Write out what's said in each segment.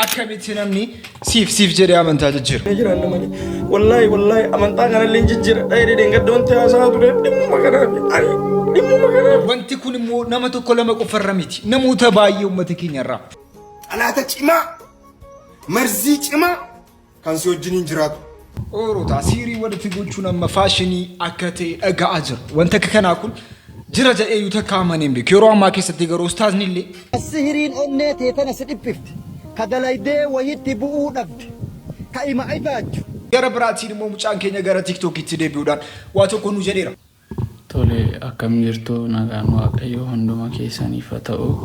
أكمل نمني سيف جري أمن تاجر والله أمن تاجر اللي جري أيدي دينك دون تياسات دم مكانه وانت كون مو نمتو كل ما كفرميتي نموت باي أمتكين يرى أنا تجمع مرزي جمع كان سوجنين جرات أورو تأثيري ولا تقول شو نما فاشني أكتي أجر وانت كان أكل جرجة أيو تكامنين بك يروح ما كيستيجر أستاذ نيلي السهرين أنتي تناسد إبفت كدلايدة ويتبوء نبض كايما عباد يا براتي مو مشان كينيا غير تيك توك يتدي بيودان واتو كونو جريرة تولي أكم جرتو نغان واقعيو هندوما كيساني فتاو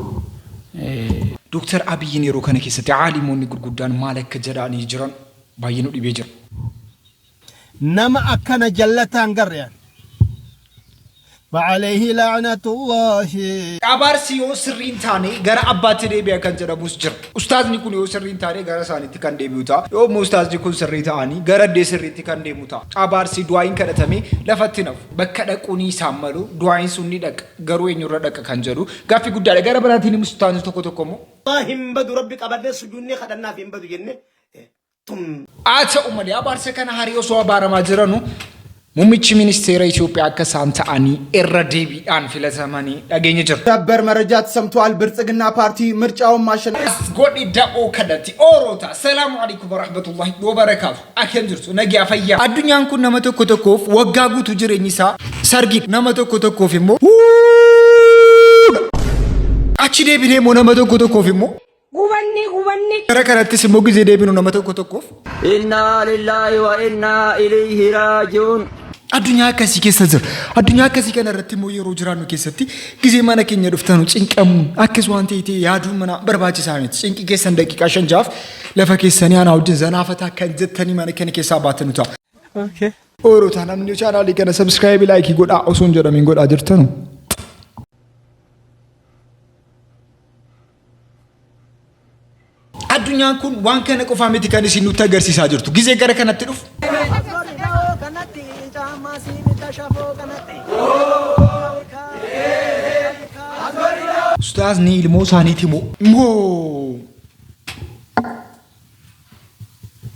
دكتور أبي نيرو كان كيستي عالموني قدان مالك كجراني جران باينو دي بيجر نما أكنا جلتان قريان وعليه لعنة الله أبارسيو سرين ثاني غير أباتي دي بيا كان جرا مسجر أستاذ نيكون يو سرين ثاني غير ساني تكان دي بيوتا يو مستاذ نيكون سرين ثاني غير دي سرين تكان دي موتا أبارسي دواين كده تامي لفتينف بكرة كوني ساملو دواين سوني دك غروي نيورا دك كان جرو كافي قدر غير براتيني مستاذ تكو الله بدو ربك أبدا سجوني خدنا في بدو جنة تم آتا أمني أبارسي كان هاريو سوا بارا ماجرانو ሙምቺ ሚኒስቴር ኢትዮጵያ ከሳንታኒ ኤረዴቢ አንፊለ ዘመኒ ያገኘ ጀር ተበር መረጃት ሰምቷል ብርጽግና ፓርቲ ምርጫውን ማሸነፍ ጎዲ ዳኦ ከደቲ ኦሮታ ሰላም አለይኩም ወራህመቱላሂ ወበረካቱ አከንጅርቱ ነጊ አፈያ አዱኛን ኩን ነመተኮተኮፍ ወጋጉቱ ጅሬኝሳ ሰርጊ ነመተኮተኮፍሞ አቺ ዴቢኔ ሞ ነመተኮተኮፍሞ ጉበኒ ከረከረትስ ሞ ጊዜ ዴቢኑ ነመተኮተኮፍ ኢና ሊላሂ ወኢና ኢለይሂ ራጂዑን addunyaa akkasii keessa jira addunyaa akkasii kana irratti immoo yeroo jiraannu keessatti gizee mana keenya dhuftanu cinqamuun akkas waan ta'e yaaduun mana barbaachisaa miti cinqii keessan daqiiqaa 5 lafa keessanii ana wajjin zanaafataa kan jettanii mana keenya keessaa baatanu ta'a. Okay. Oroota namni chaanaalii kana subscribe like godhaa osoo hin jedhamin godhaa jirtanu. Addunyaan kun waan kana qofaa miti kan isin nutti agarsiisaa jirtu gizee gara kanatti dhufu. Ustaz ni ilmu sani timo mo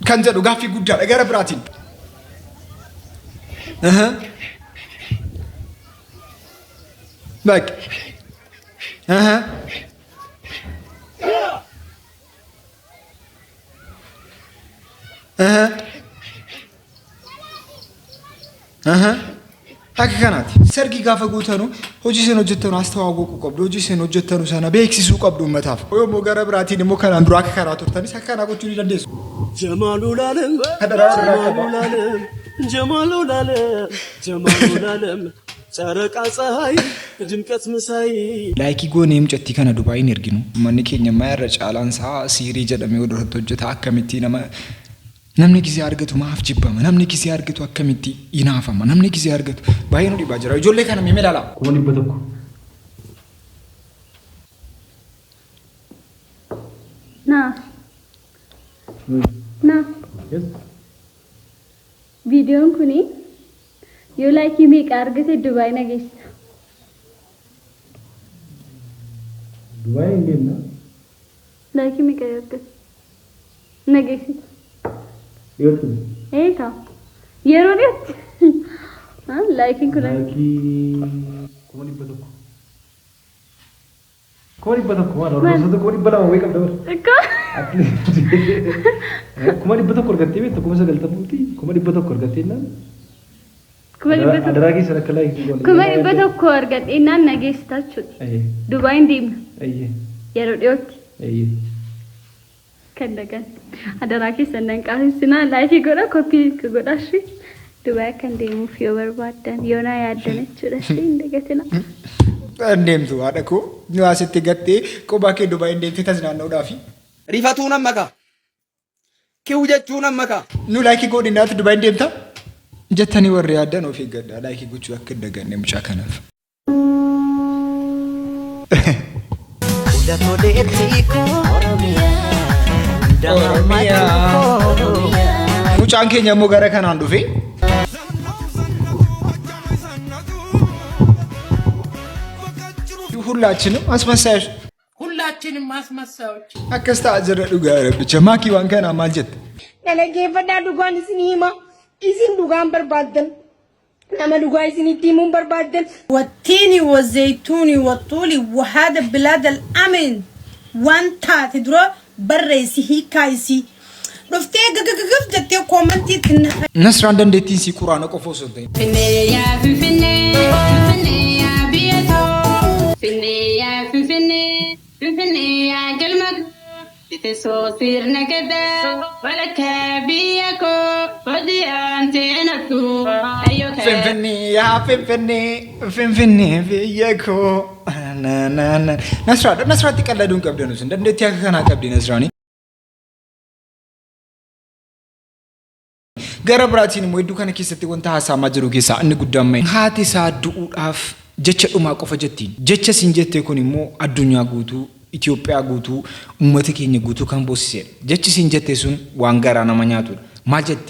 kan jadu gafi gudda gara bratin bak akka kanaati sargi gaafa guutanu hojii seen hojjettanu astawaagoqu qabdu hojii seen hojjettanu sana beeksisuu qabdu ummataaf yoo gara biraatiin immoo kanaan dura akka karaa turtanis akka kana gochuu ni dandeessu ጀማሉላለም ጨረቃ ፀሐይ ድምቀት ምሳይ ላይኪ ጎኔም ጨቲ ከነ ዱባይን erginu manni keenya maayarra caalansa siirii jedhamee odorratti hojjeta akkamitti namni gisee argatu maaf jibbama namni gisee argatu akkamitti inaafama namni gisee argatu baay'ee nu dhibaa jira ijoollee kana mee ilaala kuma dhibba tokko na videoon kuni yoo like meeqa argate Dubai nageessa Dubai ingeena like meeqa argate nageessa yotu Eka yeroodet like kuna kuma dhibba tokko wala rosa kuma dhibba lama wake up dabar kuma dhibba tokko argattee beektu kuma sagaltamuuti kuma dhibba tokko argattee naan adaraagi sana kala kuma dhibba tokko argattee naan nageessita jechuudha Dubai deemna yeroo dhiyootti kan dagan adaraagi sannan qaasisina like godha copy godha shi Dubai kan deemuuf yoo barbaadan yoo na yaaddan jechuudha shi indagatina Deemtu haadha koo nu asitti gattee kophaa kee Dubai deemtee tasnaannoodhaafi rifatuu nammaka kiu jechuu nammaka nu like godhinaati Dubai deemta jettanii warri yaaddan of eeggadhaa like gochuu akka daganne mucaa kanaaf mucaan keenya immoo gara kanaan dhufe ሁላችንም ሁላችንም ማስመሳዮች አከስታ አጀረ ዱጋረ ብቻ ማኪ ዋን ከና ማልጀት ደለጌፈዳ ዱጋን ስኒማ ኢዚን ዱጋን በርባደን نما دقاي سنتي من بربادن والتين والزيتون والطول وهذا بلاد الأمن وانتا تدرو بريسي هي كايسي رفتي قف جتي كومنتي نصر عندن ديتين سي قرآن قفوسن فيني يا فيني يا بيتو فيني يا فيني يا قلمك تتصوصير نكدا ولك بيكو ودي أنت نكو أيوك فنفني بيكو نصرة تكلدون كبدنا سند ندتي كنا كبدي نصراني غربراتين مويدو كان كيستي وانت حسام جرو كيسا ان قدامي هاتي سادو اف جچ دوما قفجتين جچ سنجته كوني مو الدنيا غوتو ኢትዮጵያ ጉቱ ኡመተ ኬኛ ጉቱ ካን ቦሲሴ ጀቺ ሲንጀቴሱን ዋንጋራ ነማኛቱ ማጀት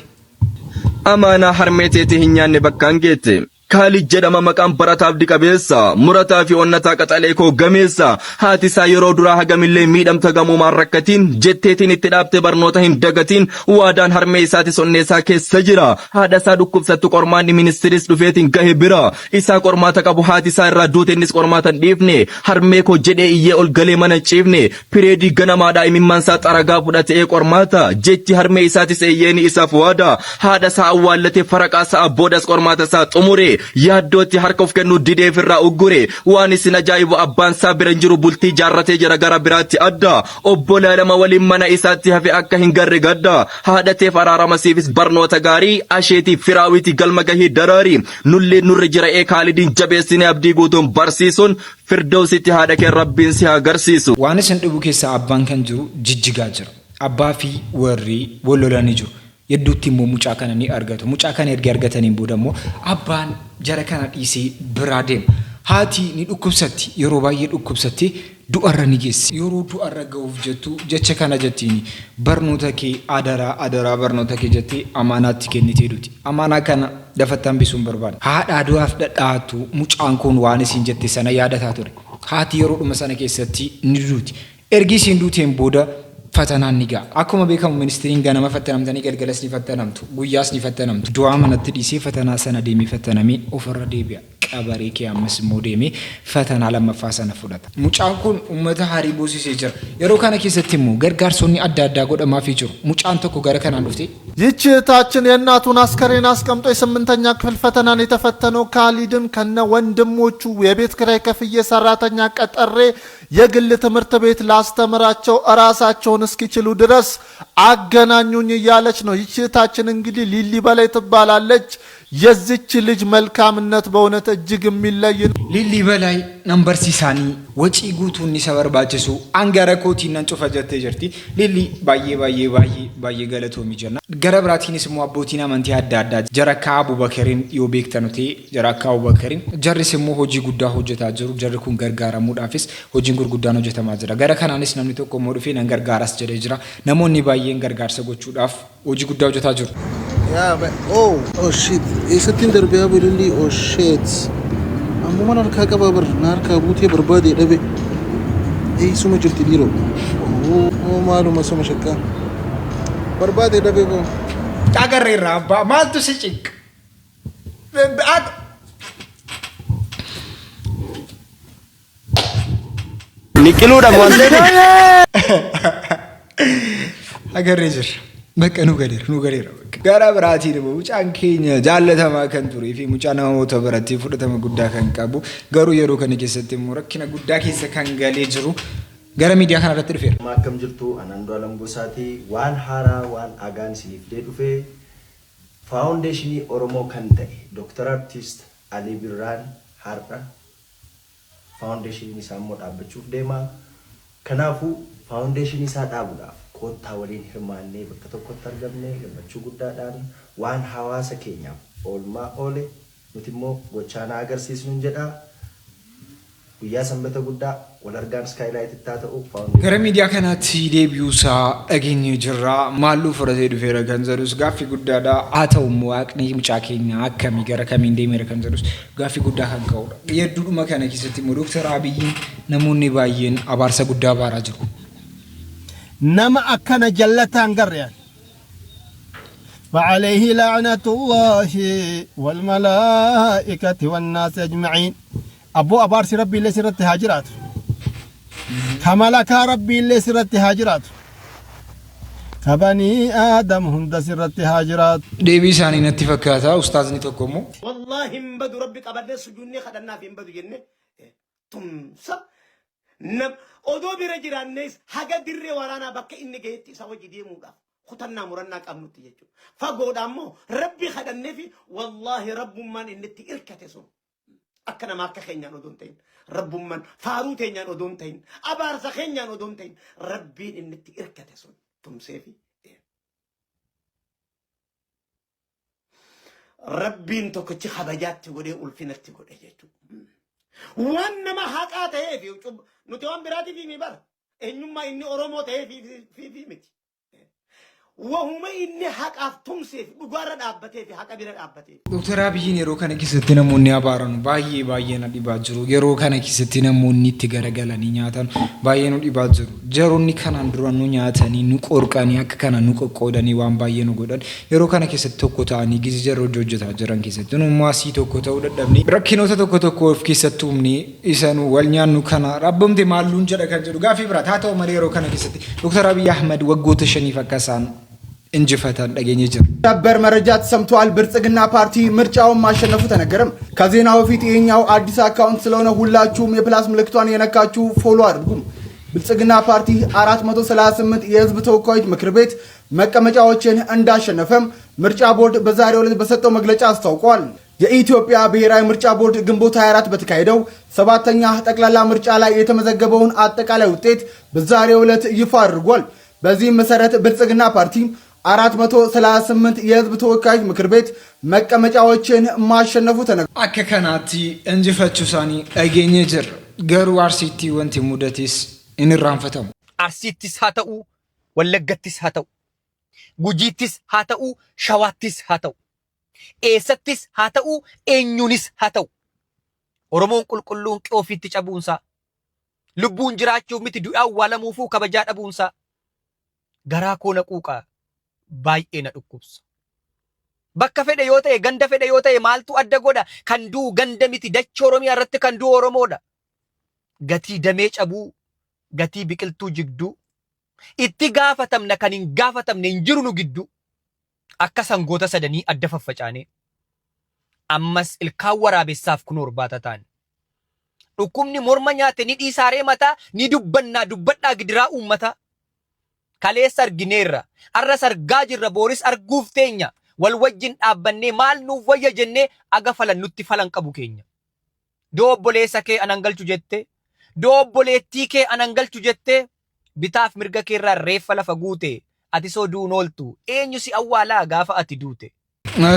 አማና ሀርሜቴ ህኛኔ በካንጌቴ ካሊ ጀደማ መቃም በራታፍ ዲቀቤሳ ሙራታፊ ኦነታ ቀጠሌኮ ገሜሳ ሃቲሳ የሮ ዱራ ሀገሚሌ ሚደም ተገሙ ማረከቲን ጀቴቲን ኢትዳብቴ በርኖታ ሂንደገቲን ዋዳን ሀርሜ ኢሳቲ ሶኔሳ ኬሰጅራ ሃዳሳ ዱኩብሰቱ ቆርማን ሚኒስትሪስ ዱፌቲን ገሄ ቢራ ኢሳ ቆርማ ተቀቡ ሃቲሳ ራ ዱቴንስ ቆርማተን ዲፍኔ ሀርሜኮ ጀዴ ኢየ ኦልገሌ መነጪፍኔ ፒሬዲ ገነማዳ ኢሚማንሳ ጠረጋ ቡዳቴ ቆርማታ ጀቲ ሀርሜ ኢሳቲ ሰየኒ ኢሳፍ ዋዳ ሃዳሳ አዋለቴ ፈረቃሳ አቦዳስ ቆርማተሳ ጡሙሬ yaaddooti harka of kennu didee firraa uggure waan isin ajaa'ibu abbaan isaa bira jiru bultii jaarratee jira gara biraatti adda obbola lama waliin mana isaatti hafe akka hin garre gadda haadhateef araaramasiifis barnoota gaarii asheetii firaawiti galma gahii daraari nullee nurre jira kaalidiin jabeessine abdii guutuun barsiisuun firdawsitti haadha kee rabbiin si agarsiisu waan isin dhubu keessa abbaan kan jiru jijjigaa jira abbaa fi warri wallolanii jiru yedduutti immoo mucaa kana ni argatu mucaa kana erga argataniin boodammoo abbaan jara kana dhiisee biraa deema haati ni dhukkubsatti yeroo baay'ee dhukkubsatti du'arra ni geessi yeroo du'arra ga'uuf jettu jecha kana jettiin barnoota kee adaraa barnoota kee jettee amaanaatti kennitee duuti amaanaa kana dafattaan bisuun barbaada haadha du'aaf dhadhaatu mucaan kun waan isin jette sana yaadataa ture haati yeroo dhuma sana keessatti ni duuti ergi isin duuteen booda ፈተናን ንጋ አኩማ በከም ሚኒስትሪን ጋር ማፈተናምተኒ ገልገለስ ሊፈተናምቱ ጉያስ ሊፈተናምቱ ዱዓ ማነት ዲሲ ፈተና ሰነድ የሚፈተናሚ ኦፈር ዴቢያ ቀበሬ ከያምስ ሞዴሚ ፈተና ለመፋሰነ ፍለታ ሙጫንኩን ኡመተ ሐሪቦ ሲሴጀር የሮ ካነ ከሰቲሙ ገርጋርሶኒ አዳዳ ጎደማ ፊጅሩ ሙጫን ተኮ ጋር ከና አንዱፍቴ ይችታችን የናቱን አስከሬን አስቀምጦ የስምንተኛ ክፍል ፈተናን የተፈተነው ካሊድን ከነ ወንድሞቹ የቤት ክራይ ከፍዬ ሰራተኛ ቀጠሬ የግል ትምህርት ቤት ላስተምራቸው ራሳቸውን እስኪችሉ ድረስ አገናኙኝ እያለች ነው ይችታችን እንግዲህ ሊሊ በላይ ትባላለች የዚች ልጅ መልካምነት በእውነት እጅግ የሚለይ ሊሊ በላይ ነምበር ሲሳኒ ወጪ ጉቱን ይሰበር ባጭሱ አንጋራኮቲ ነንጮ ፈጀተ ጀርቲ ሊሊ ባየ ገለቶ ሚጀና ገረብራቲኒስ ሞ አቦቲና ማንቲ አዳዳ ጀራካ አቡበከሪን ዮቤክተኑቴ ጀራካ አቡበከሪን ጀርስ ሞ ሆጂ ጉዳ ሆጀታ ጀሩ ጀርኩን ገርጋራ ሙዳፊስ ሆጂን ጉርጉዳ ነው ጀተማጀራ ገረካናኒስ ነምኒ ተቆ ሞዱፌ ነንገርጋራስ ጀደጅራ ነሞኒ ባየን ገርጋር ሰጎቹ ዳፍ ሆጂ ጉዳ ሆጀታ ጀሩ Yeah, but oh shit. It's a Tinder baby really. Oh shit. I'm one of the kabar narka buti berbadi dabe. Eh, sumu jirti diro. Oh, malum sumu shakka. Berbadi dabe bo. Agarre rabba, mal tu sechik. Nikilu da mwande. Agarre jir. በቀኑ ገደር ጋራ ብራቲ ነው ጫንኬኝ ጃለተማ ከንቱሪ ፊ ሙጫና ሞቶ በረቲ ፍደተማ ጉዳ ከንቀቡ ገሩ የሮ ከነጀሰት ሙረክና ጉዳ ከሰ ከንገሌ ጅሩ ገረ ሚዲያ ካና ረትር ፌር ማከም ጅርቱ አናንዶ አለም ጎሳቲ ዋን ሃራ ዋን አጋን ሲሊፍ ዴዱፌ ፋውንዴሽን ኦሮሞ ከንተ ዶክተር አርቲስት አሊ ቢራን ሃርጣ ፋውንዴሽን ይሳሞ ዳበቹፍ ዴማ ከናፉ ፋውንዴሽን ይሳዳቡዳ ኮታ ወሊን ህማኔ በከተኮት ተርገምኔ ለመቹ ጉዳዳን ዋን ሐዋሳ ኬኛ ኦልማ ኦሌ ሙቲሞ ጎቻና አገር ሲስኑን ጀዳ guyyaa sanbata guddaa wal argaan skylight itti ta'u gara miidiyaa kanatti deebi'uusaa dhageenye jirra maallu fudhatee dhufeera kan jedhus gaaffii guddaadha haa ta'u immoo waaqni mucaa keenya akkamii gara kamiin deemeera kan jedhus gaaffii guddaa kan ka'udha hedduudhuma kana keessatti immoo Dr. Abiyyiin namoonni baay'een abaarsa guddaa baaraa jiru nama akkana jallataan garreen فعليه لعنة الله والملائكة والناس أجمعين أبو أبارس ربي اللي سرت هاجرات كملك ربي اللي سرت هاجرات كبني آدم هند سرت هاجرات ديبي ساني نتفكاتا أستاذني تقومو والله مبدو ربي قبلنا سجوني خدنا في مبدو جنة تمسا نم أدو برجران نيس حاجة دري ورانا بك إني جيتي سوى جدي موقع خطنا مرنا كأنو تيجو فقود أمو ربي خدنا في والله رب من إن تيركتسون أكنا ما كخينا ندونتين رب من فاروتين ندونتين أبارس خينا ندونتين ربي إن تيركتسون تمسيفي ربي انتو كتش خبجات تقولي ألفين تقولي جيتو وانما حقات هي في نتوان براتي في مبار إنما إني أروموت هي في متي وهم إني حق أفتمسي بقارن أبتي في حق أبيرن أبتي دكتور أبيين يرو كان كيستنا موني أبارن بايي ندي باجرو يرو كان كيستنا موني تجارة جلاني نياتن بايي ندي باجرو جروني كان أندرانو نياتني نوك أوركاني أك كان نوك كوداني وام بايي نقولن يرو كان كيستو كوتاني جيز جرو جوجتا جران كيستنو ماسي تو كوتا ودبني ركينو تتو كوتا كوف كيستومني إسانو والنيان نوكانا ربهم تمالون جرا كجرو غافي برات هاتو مري يرو كان كيستي دكتور أبي أحمد وقوت شنيفة كسان እንጅፈታን ደገኘ ጅር ነበር መረጃት ሰምቷል ብልጽግና ፓርቲ ምርጫውን ማሸነፉ ተነገረም ከዜናው በፊት ይሄኛው አዲስ አካውንት ስለሆነ ሁላችሁም የፕላስ ምልክቷን የነካችሁ ፎሎ አድርጉ ብልጽግና ፓርቲ 438 የህዝብ ተወካዮች ምክር ቤት መቀመጫዎችን እንዳሸነፈም ምርጫ ቦርድ በዛሬው ዕለት በሰጠው መግለጫ አስታውቋል የኢትዮጵያ ብሔራዊ ምርጫ ቦርድ ግንቦት 24 በተካሄደው 7ኛ ጠቅላላ ምርጫ ላይ የተመዘገበውን አጠቃላይ ውጤት በዛሬው ዕለት ይፋ አድርጓል በዚህ መሰረት ብልጽግና ፓርቲ 438 የህዝብ ተወካዮች ምክር ቤት መቀመጫዎችን ማሸነፉ ተነግሯል አከከናቲ እንጅፈቹሳኒ አገኘ ጅር ገሩ አርሲቲ ወንቲ ሙደቲስ እንራንፈተው አርሲቲስ ሃተኡ ወለገቲስ ሃተው ጉጂቲስ ሃተኡ ሸዋቲስ ሃተው ኤሰቲስ ሃተኡ ኤኙኒስ ሃተው ኦሮሞን ቁልቁሉን ቂኦፊት ጨቡንሳ ልቡን ጅራቸው ምት ዱአው ዋለሙፉ ከበጃ ደቡንሳ ገራ ኮነ ቁቃ ባይኤና ዱኩብስ bakka fedhe yoo ta'e ganda fedhe yoo ta'e maaltu adda godha kan duu ganda miti dachee oromiyaa irratti kan duu oromoodha gatii damee cabuu gatii biqiltuu jigduu itti gaafatamna kan hin gaafatamne hin jiru nu gidduu akka sangoota sadanii adda faffacaane ammas ilkaan waraabessaaf kun horbaata ta'an dhukkubni morma nyaate ni dhiisaaree mataa ni dubbadhaa gidiraa uummata kaleessa argineerra arras argaa jirra booris arguuf teenya wal wajjin dhaabbannee maal nuuf wayya jennee aga falan nutti falan qabu keenya doobboleessa kee anangalchu jette doobboleettii kee anangalchu jette bitaaf mirga keerraa reeffa lafa guute ati soo duun ooltu eenyu si awwaalaa gaafa ati duute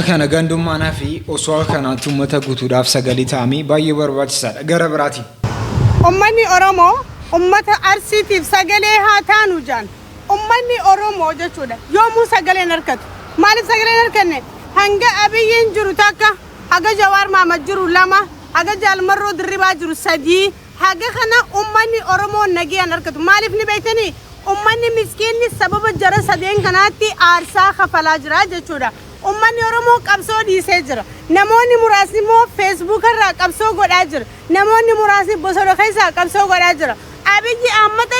kana gandummaanaa fi osoo kanaatti uummata guutuudhaaf sagalee ta'amii baay'ee barbaachisaadha gara biraatiin ummanni oromoo ummata arsiitiif sagalee haa taanu jaan ummanni oromoo jechuudha yoomuu sagaleen harkatu maaliif sagaleen harkanne hanga abiyyiin jiru takka haga jawaar maamad jiru lama haga jaalmarroo dirribaa jiru sadii haga kana ummanni oromoo nagiyaan harkatu maaliif ni beektanii ummanni miskiinni sababa jara sadeen kanaatti aarsaa kafalaa jira jechuudha ummanni oromoo qabsoo dhiisee jira namoonni muraasni immoo feesbuuk irraa qabsoo godhaa jira namoonni muraasni bosona keessaa qabsoo godhaa jira abiyyi ahmad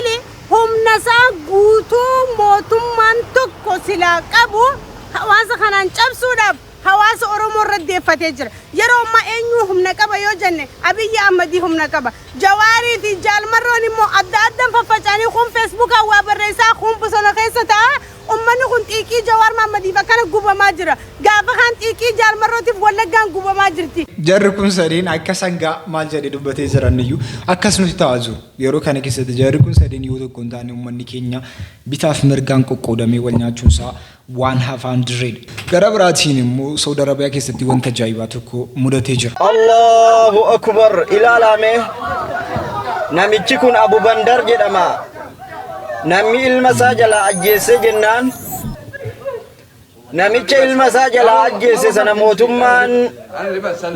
humnasaa guutuu mootummaan tokko silaa qabu hawaasa kanaan cabsuudhaaf hawaasa oromoo irratti deeffatee jira yeroo ammaa eenyu humna qaba yoo jenne abiyyi ahmad humna qaba jawaarii fi jaalmarroon immoo adda addaan faffacaanii kun feesbuukaa waa barreessaa kun bosona keessa ta'a ummanni kun xiiqii jawaar maamadiif akkana gubamaa jira gaafa kan xiiqii jaalmarrootiif wallaggaan gubamaa jirti jarri kun sadeen akka sangaa maal jedhee dubbatee jiran iyyuu akkas nuti ta'aa jiru yeroo kana keessatti jarri kun sadeen yoo tokko hin taane ummanni keenya bitaaf mirgaan qoqqoodamee wal nyaachuunsaa waan hafaan dirreedha gara biraatiin immoo saudi arabiyaa keessatti wanta ajaa'ibaa tokko mudatee jira Allahu akbar ilaalame namichi kun Abu Bandar jedhama. Namni ilma isaa jala ajjeesse jennaan namicha ilma isaa jala ajjeesse sana mootummaan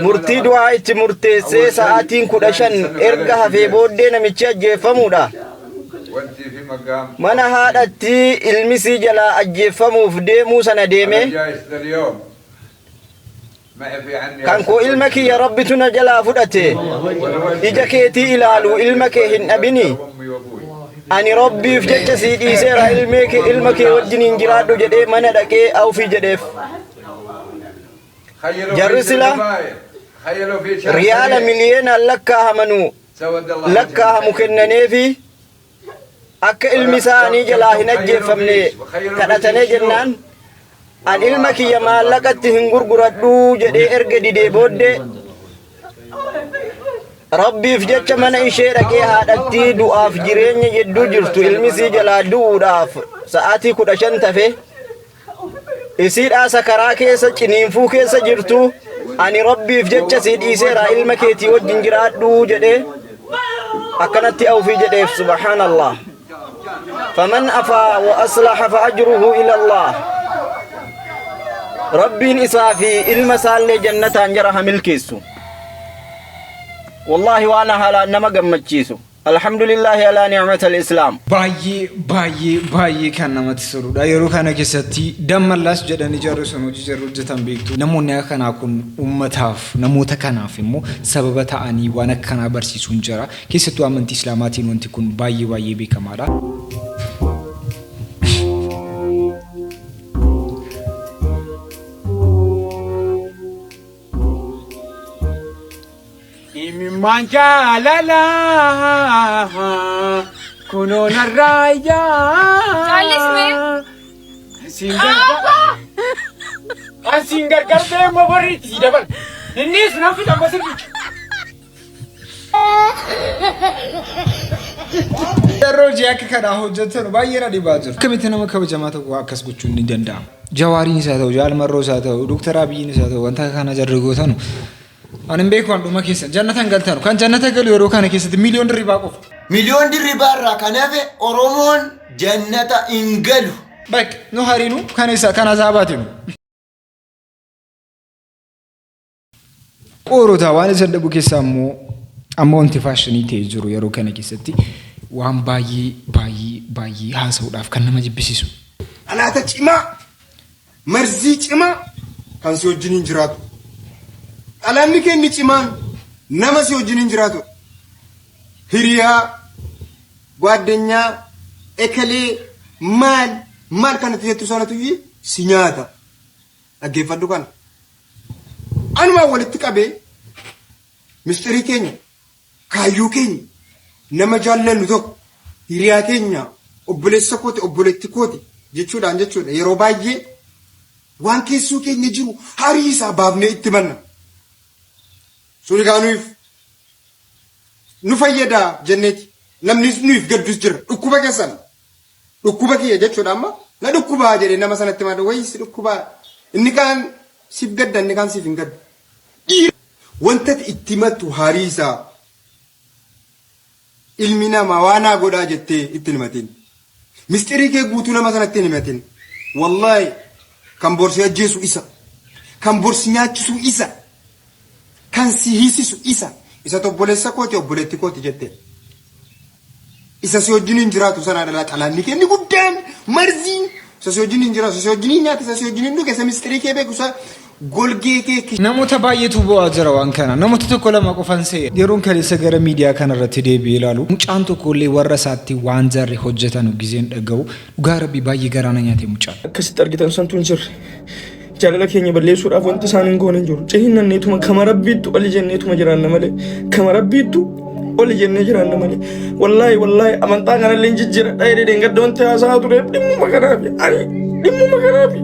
murtii du'aa itti murteessee sa'aatiin 15 erga hafee booddee namichi ajjeeffamuudha. Mana haadhatti ilmi isii jala ajjeeffamuuf deemuu sana deeme kan koo ilma kiyya rabbitu na jalaa fudhate ija keetii ilaalu ilma kee hin dhabini ani rabbiif jecha sii dhiiseera ilma kee wajjin hin jiraadhu jedhee mana dhaqee awfii jedheef. Jarri sila riyaala miliyoonaan lakkaahamu kennaneefi akka ilmi isaanii jalaa hin ajjeeffamne kadhatanii jennaan an ilma kiyya maallaqatti hin gurguradhu jedhee erga didee booddee rabbiif jecha mana ishee dhaqee haadhatti du'aaf jireenya jidduu jirtu ilmi isii jalaa du'uudhaaf sa'aatii 15 tafe isiidhaa sakaraa keessa ciniinfuu keessa jirtu ani rabbiif jecha sii dhiiseera ilma keetii wajjin jiraadhu jedhee akkanatti awfii jedheef. Subhaanallah. faman afaa wa aslaha fa ajruhu ila Allah. rabbiin isaa fi ilma isaallee jannataan jara hamilkeessu. والله وانا هلا نما قمتشيسو الحمد لله على نعمة الإسلام. باي كان نما تسرو دا يرو كان كيستي دم الله جدا نجارو سنو جرو جتان بيكتو نمو نيكان أكون أمتاف نمو تكناف مو سبب تاني وانا كان برسي سنجرا كيستو أمنت إسلاماتي وانتكون باي بكمالا. Manca la la kunona raya. Chalis me. Singar karte mabari tidak bal. Ini sunafi tambah sedikit. Roji akka kana hojjetan baay'ee dhibaa jiru. Akkamitti nama kabajamaa ta'uu akkas gochuun ni danda'ama. Jawaariin isaa ta'u, Jaalmarroo isaa ta'u, Dooktar Abiyyiin isaa ta'u wanta kana jarri gootanu. Anin beekan dhuma keessa jannatan galtanu kan jannata galu yeroo kana keessatti miliyoon dirribaa qofa. Miliyoon dirribaa irraa kan hafe Oromoon jannata hin galu. Bakka nu hariinu kan isa kan azaabaatinu. Qoorotaa waan isa dhabu keessaa ammoo wanti faashinii ta'ee jiru yeroo kana keessatti waan baay'ee haasa'uudhaaf kan nama jibbisiisu. Alaata cimaa marzii cimaa kan si wajjin hin jiraatu. Alamni kenni cimaan nama si wajjin hin jiraatu. Hiriyaa, gwaaddanyaa, ekelee, maal kanatti jettu sanatu si nyaata. Dhaggeeffadhu kana. Anumaan walitti qabee mistirii keenya, kaayyuu keenya, nama jaallannu tokko, hiriyaa keenya, obboleessa kooti, obboleetti kooti jechuudha. Yeroo baay'ee waan keessuu keenya jiru harii isaa baafnee itti manna. Suri kaanuuf nu fayyada jenneeti namni nuuf gaddus jira dhukkuba keessan dhukkuba kiyya jechuudha. Amma na dhukkubaa jedhee nama sanatti maadha wayisi dhukkubaa inni kaan siif gadda inni kaan siif hin gadda. Wanta itti mattu harii isaa ilmi namaa waanaa godhaa jettee itti himatin mistirii kee guutuu nama sanatti hin himatin. Wallahi kan borsi ajjeesu isa kan borsi nyaachisu isa. Kan si hiisisu isa obboleessa kooti obboleetti kooti jettee isa si wajjin hin jiraatu sana dhala xalaanni kenni guddaan marziin isa si wajjin hin jiraatu isa si wajjin nyaata isa si wajjin dhuge isa mistirii kee beeku isa golgee kee. Namoota baay'eetu bu'aa jira waan kana namoota tokko lama qofan se'e yeroon kaleessa gara miidiyaa kanarratti deebi'ee ilaalu mucaan tokkollee warra isaatti waan jarri hojjetan gizeen dhaga'u dhugaa rabbii baay'ee garaana nyaatee mucaan. Akkasitti argitan santu hin jirre. Jaalala keenya balleessuudhaaf wanti isaan hin goone hin jiru. Cehinanneetuma kama rabbiittu oli jenneetuma jiraanna malee. Kama rabbiittu oli jennee jiraanna malee. Wallaahi amantaa kanallee hin jijjiiradha jedhee gadda wanti haasaa ture dhimmuma kanaafi. Dhimmuma kanaafi.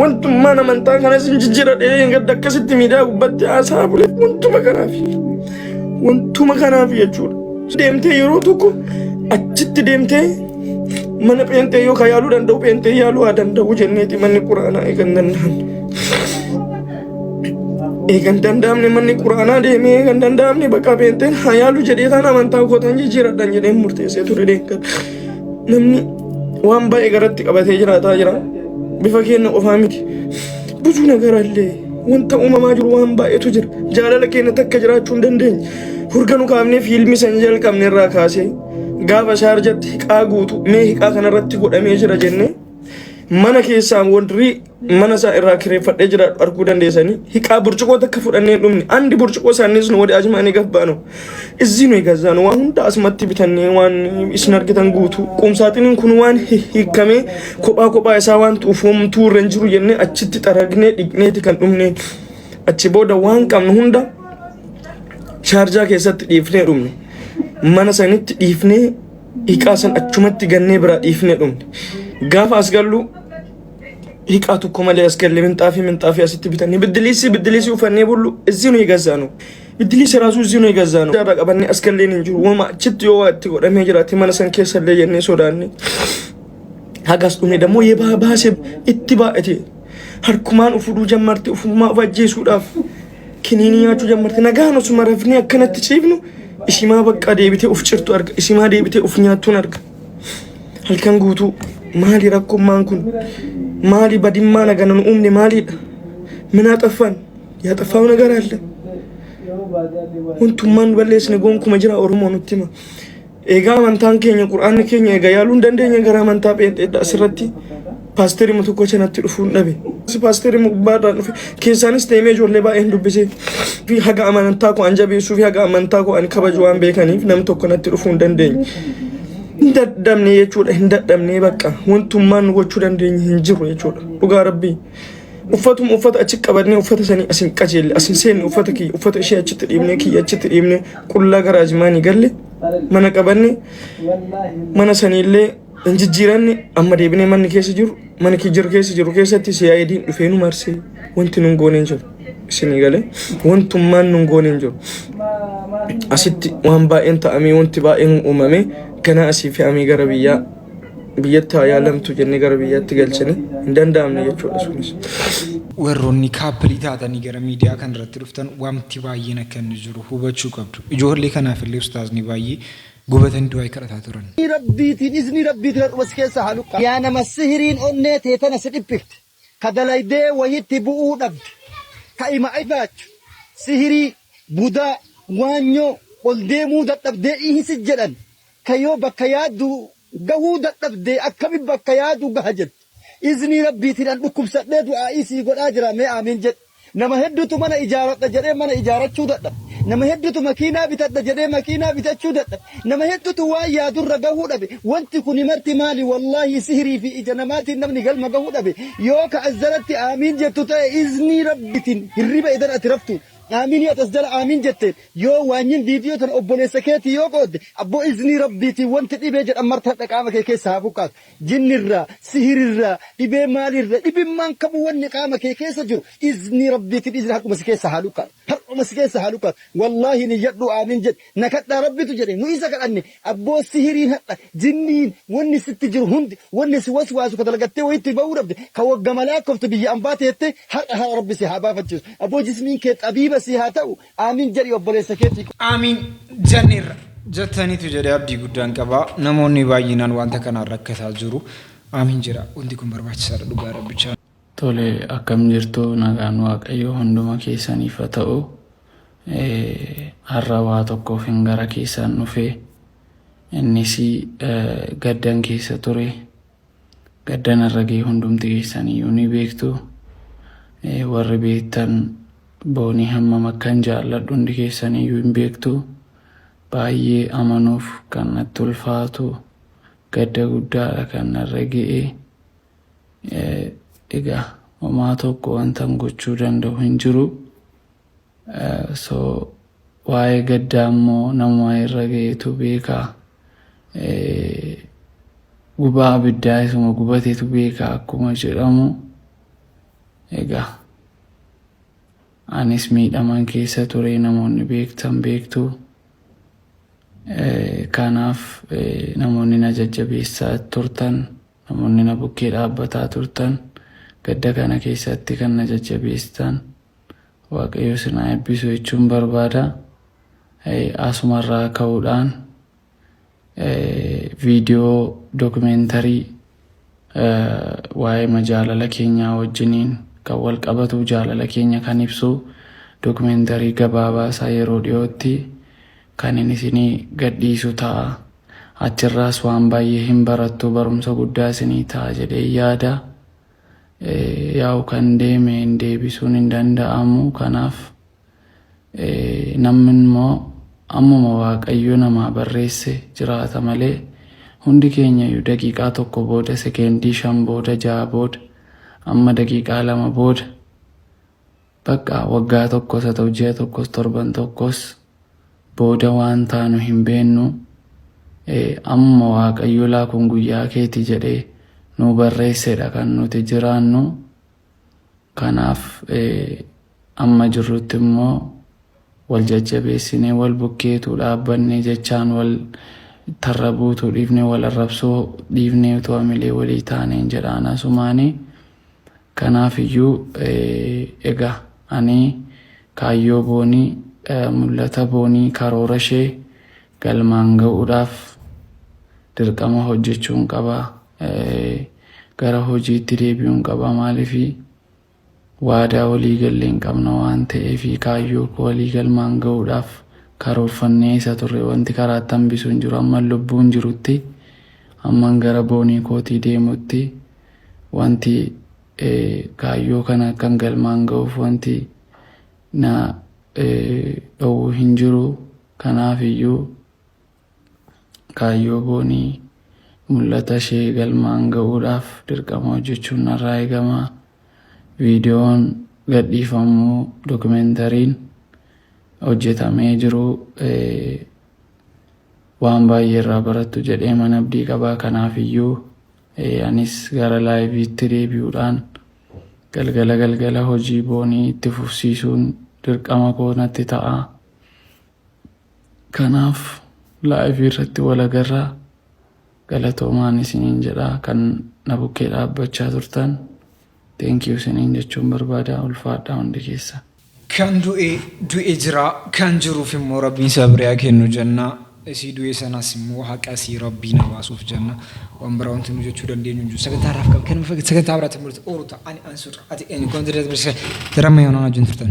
Wantummaan amantaa kanas hin jijjiiradha jedhee gadda akkasitti miidiyaa gubbatti haasaa ture wantuma kanaafi. Wantuma kanaafi jechuudha. Deemtee yeroo tokko achitti deemtee mana pentee yoo yaaluu danda'u pentee yaaluu haa danda'u jenneeti manni quraanaa eegan danda'an. eegan danda'amne manni quraanaa deemee eegan danda'amne bakka beenteen hayaalu jedhee kan amantaa kootan jijjiiradhaan jedhee murteessee ture deekan namni waan baay'ee garatti qabatee jiraataa jira bifa keenya qofaa miti butuu nagarallee wanta uumamaa jiru waan baay'eetu jira jaalala keenya takka jiraachuu hin dandeenye hurganu kaafnee fiilmii san jalqabne irraa kaasee gaafa shaarjatti hiqaa guutu mee hiqaa kanarratti godhamee jira jennee mana keessaa warri mana isaa irraa kireeffadhee jira arguu dandeessanii hiqaa burcuqoo takka fudhannee dhumne andi burcuqoo isaaniis nu wadi ajmaanii gabbaanu isin eegazaanu waan hunda asumatti bitannee waan isin argitan guutu qumsaaxiniin kun waan hiikamee kophaa isaa waan xuufomtuu irra jiru jennee achitti xaragnee dhiqneeti kan dhumne achi booda waan qabnu hunda shaarjaa keessatti dhiifnee dhumne mana sanitti dhiifnee hiqaa san achumatti gannee biraa dhiifnee dhumne gaafa as gallu hiqaa tokko malee as galle minxaafii asitti bitanne biddilisi ufannee bullu isin eegazaanu biddilisi raasuu isin eegazaanu jaarraa qabannee as galleen hin jiru wama achitti yoo itti godhamee jiraate mana san keessa illee jennee sodaanne hagas dhumne dammoo yebaa baasee itti baay'ate harkumaan ufudhuu jammarte ufumaa of ajjeesuudhaaf kiniinii nyaachuu jammarte nagaan osuma rafnee akkanatti ciifnu isimaa bakka deebitee uf cirtu arga isimaa deebitee uf nyaattuun arga halkan guutuu maali rakkoommaan kun maali badimmaa nagana nu uumne maalidha minaa xaffaan yaa xaffaa'u nagaraalle wantummaan balleessine gonkuuma jira oromoo nutti hima eegaa amantaan keenya qur'aanni keenya eegaa yaaluu hin dandeenya gara amantaa pheenxeedha asirratti paasterii tokko chanatti dhufuun dhabe paasterii gubbaadhaan dhufe keessaanis deemee ijoollee baay'een dubbisee fi haga amantaa koo an jabeessuu fi haga amantaa koo an kabaju waan beekaniif nam tokko natti dhufuu hin dandeenye hin dadhabne jechuudha hin dadhabne bakka wantummaan nu gochuu dandeenye hin jiru jechuudha dhugaa rabbii uffata achi qabannee uffata sanii asin qajeelle asin seenne uffata kiyya uffata ishee achitti dhiibnee kiyya achitti dhiibnee qullaa gara ajimaanii galle mana qabanne mana saniillee hin jijjiiranne amma deebinee manni keessa jiru mana keessa jiru keessatti CID'n dhufee nu marsee wanti nun gooneen jiru isinii galee wantummaan nun gooneen jiru asitti waan baay'een ta'amee wanti baay'een uumame kana asii fe'amee gara biyyatti haa yaalamtu jennee gara biyyaatti galchanii hin danda'amne jechuudha sunis. Warroonni kaappilii taatanii gara miidiyaa kanarratti dhuftan wanti baay'een akka inni jiru hubachuu qabdu. Ijoollee kanaaf illee ustaazni baay'ee gubatanii du'aa kadhataa turan. Rabbiitiin izni rabbiitiin dhuma keessa haluqa. Yaa nama sihiriin onnee teetana si dhiphifte. Ka dalaydee wayitti bu'uu dhabde. Ka ima ibaachu. Sihirii budaa waanyoo ol deemuu dadhabdee ihisi jedhan. Ka yoo bakka yaaddu gahuu dadhabdee akkami bakka yaadu gaha jedhu. Izni rabbiitiin an dhukkubsadhee du'aa isii godhaa jira mee amiin jedhe. Nama hedduutu mana ijaaradha jedhee mana ijaarachuu dadhabe. Nama hedduutu makiinaa bitadha jedhee makiinaa bitachuu dadhabe. Nama hedduutu waan yaadurra gahuu dhabe. Wanti kun marti maali wallaahi sihirii fi ija namaatiin namni galma gahuu dhabe. Yoo ka azzaratti amiin jettu ta'e izni rabbiitiin hirriba idan ati raftu. آمين يا تسجل آمين جتين يو وانين فيديو تن أبولي سكيتي يو قد أبو إذني ربيتي وانت تبي جد أمرتها تقامك كي سابقات جن الرا سهر الرا تبي مال الرا تبي من كبو ونقامك كي سجر إذني ربيتي بإذن حكم سكي سهالوكات حرم سكي سهالوكات والله نجدو آمين جد نكت ربي تجري نويسا كأني أبو السهرين حتى جنين وني ستجر هند وني سواس واسو كتلقتي ويتي بورب كوق جمالاكم تبي أنباتي يتي حق ربي سحابا فتشوس أبو جسمين كت أبيبا سيهاتو آمين جري وبولي سكيتي آمين جنير جتاني تجري أبدي قدان كبا نموني باينان وانتا كان ركتا جرو آمين جرا وندكم برباچ سر دوغا ربچا tole akkam jirtu nagaan waaqayyo hunduma keessaniif ta'u har'a waa tokkoof hin gara keessan dhufe innis gaddan keessa ture gaddan arragee hundumti keessaniyyuu ni beektu warri beektan boonii hammam akkan jaalladhu hundi keessaniyyuu hin beektu baay'ee amanuuf kan natti ulfaatu gadda guddaadha kan narra ga'e egaa homaa tokko wantan gochuu danda'u hin jiru so waa'ee gaddaa immoo nama irra ga'eetu beekaa gubaa abiddaa isuma gubateetu beekaa akkuma jedhamu egaa anis miidhaman keessa ture namoonni beektan beektu kanaaf namoonni na jajjabeessaa turtan namoonni na bukkee dhaabbataa turtan gadda kana keessatti kan na jajjabeessan waaqayyo sinaa eebbisu jechuun barbaada. Asumarraa ka'uudhaan viidiyoo dookumentarii waa'ee majaalala keenyaa wajjiniin kan wal qabatu jaalala keenya kan ibsu dookumentarii gabaabaa isaa yeroo dhiyootti kan inni isinii gadhiisu ta'a. Achirraas waan baay'ee hin barattu barumsa guddaa isinii ta'a jedhee yaada. Yaa'u kan deeme hin deebisuun hin danda'amu. Kanaaf namni immoo ammuma waaqayyo namaa barreesse jiraata malee hundi keenya iyyuu daqiiqaa tokko booda sekeendii 5 booda 6 booda amma daqiiqaa 2 booda bakka waggaa tokkos haa ta'u ji'a tokkos torban tokkos booda waan taanu hin beennu. Amma waaqayyo laa kun guyyaa keeti jedhee nu barreessedha kan nuti jiraannu. Kanaaf amma jirrutti immoo wal jajjabeessinee wal bukkeetu dhaabbannee jechaan wal tarrabuutu dhiifnee wal arrabsoo dhiifnee utuu amilee walii taaneen jedhaan asumaanii. Kanaaf iyyuu egaa ani kaayyoo boonii mul'ata boonii karoora ishee galmaan ga'uudhaaf dirqama hojjechuun qaba. Gara hojiitti deebi'uun qaba. Maaliifi waadaa walii gallee hin qabna waan ta'eef kaayyoo walii galmaan ga'uudhaaf karoorfannee isa turre wanti karaatti hambisuu hin jiru. Amma lubbuun jirutti amman gara boonii kootii deemutti wanti kaayyoo kana kan galmaan ga'uuf wanti na dhowwu hin jiru. Kanaaf iyyuu kaayyoo boonii mul'ata ishee galmaan ga'uudhaaf dirqama hojjechuun narraa eegama. Viidiyoon gadhiifamuu dookumentariin hojjetamee jiru waan baay'ee irraa barattu jedhee mana abdii qabaa. Kanaaf iyyuu anis gara laayiviitti deebi'uudhaan galgala hojii boonii itti fufsiisuun dirqama koo natti ta'a. Kanaaf laayivii irratti wal agarraa. Galatoomaan isiniin jedha kan na bukkee dhaabbachaa turtan. Thank you isiniin jechuun barbaada. Ulfaadhaa hundi keessa. Kan du'e jira kan jiruuf immoo rabbiin sabriyaa kennu jenna. Isii du'e sanas immoo haqa isii rabbiin hawaasuuf jenna. Waan biraa wanti nu jechuu dandeenyu hin jiru. Sagantaa irraaf qabu kennu sagantaa biraatti mul'atu oolu ta'a ani ansur ati eenyu kontireet bilisee jira mayyoo naan wajjin turtan.